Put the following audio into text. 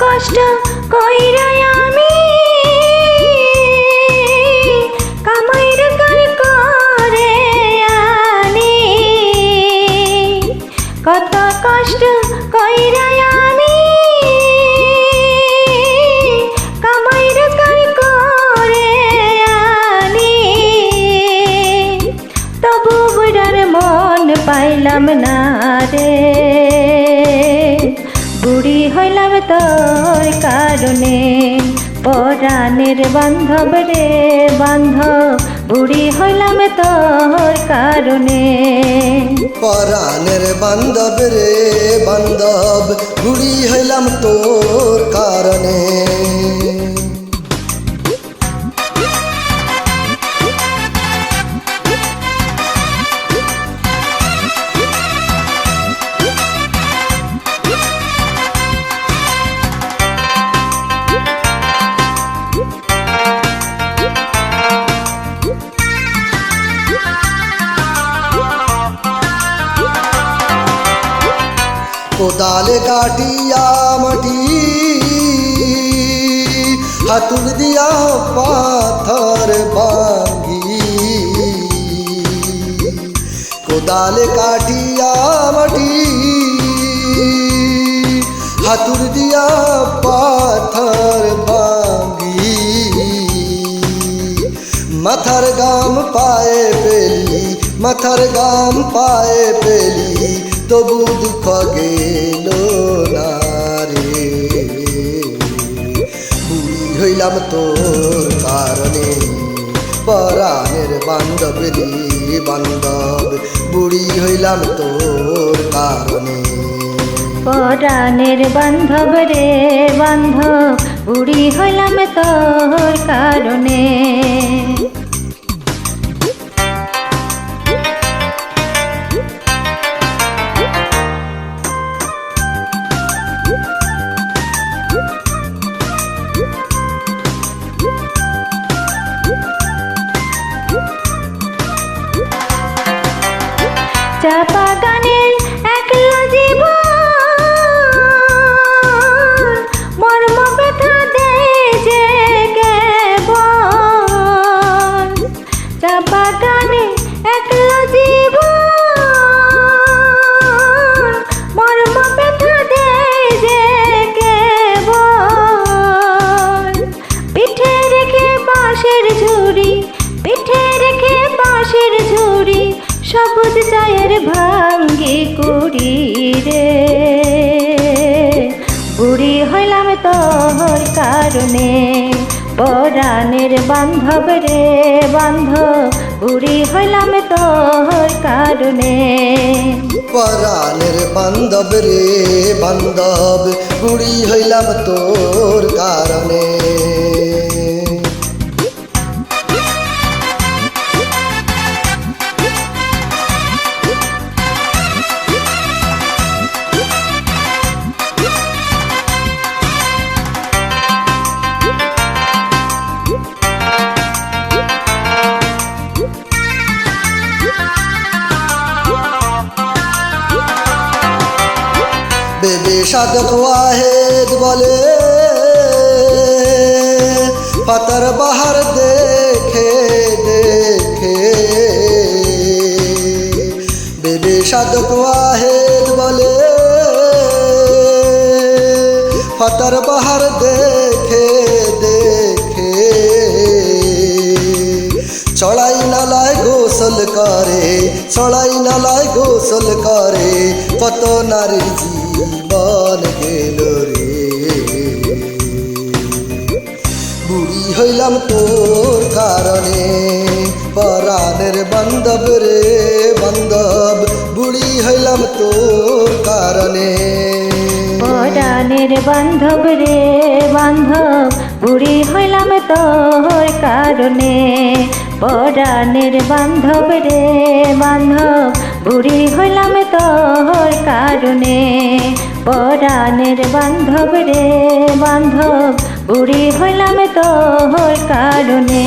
কষ্ট কইরা আমি কামাইর কার করে আনি, কত কষ্ট কইরা আমি কামাইর কার করে আনি, তবু বুড়ার মন পাইলাম না রে, বুড়ি হইলাম তোর কারণে। পরাণের বান্ধব রে বান্ধব, বুড়ি হইলাম তোর কারণে। পরাণের বান্ধব রে বান্ধব, বুড়ি হইলাম তোর কারণে। কোদালে কাটিয়া মাটি, হাতুর দিয়া পাথর ভাঙ্গি, কোদালে কাটিয়া মাটি, হাতুর দিয়া পাথর ভাঙ্গি, মাথার গাম পায়ে পেলি, মাথার গাম পায়ে পেলি, তবু দুঃখ গেল না রে, বুড়ি হইলাম তোর কারণে। পরাণের বান্ধব রে বান্ধব, বুড়ি হইলাম তোর কারণে। পরাণের বান্ধব রে বান্ধব, বুড়ি হইলাম তোর কারণে। চা বাগানের একলা জীবন, মর্ম ব্যথা দেয় যে কেবল। চা বাগানে একলা জীবন, মর্ম ব্যথা দেয় যে কেবল। পিঠে রেখে বাঁশের ঝুড়ি, পিঠে রেখে বাঁশের ঝুড়ি, সবুজ চায়ের ভাঙ্গি কুড়ি রে, বুড়ি হইলাম তোর কারণে। পরাণের বান্ধব রে বান্ধব, বুড়ি হইলাম তোর কারণে। পরাণের বান্ধব রে বান্ধব, বুড়ি হইলাম তোর কারণে। বেবে সাধক ওয়াহেদ বলে, পাতার বাহার দেখে দেখে, বেবে সাধক ওয়াহেদ বলে, পাতার বাহার দেখে দেখে, চড়াই নালায় গোসল করে, চড়াই নালায় গোসল করে, কত নারীর জীবন গেল রে, বুড়ি হইলাম তোর কারণে। পরাণের বান্ধব রে বান্ধব, বুড়ি হইলাম তোর কারণে। পরাণের বান্ধব রে বান্ধব, বুড়ি হইলাম তোর কারণে। পরাণের বান্ধব রে বান্ধব, বুড়ি হইলাম তোর কারণে। পরাণের বান্ধব রে বান্ধব, বুড়ি হইলাম তোর কারণে।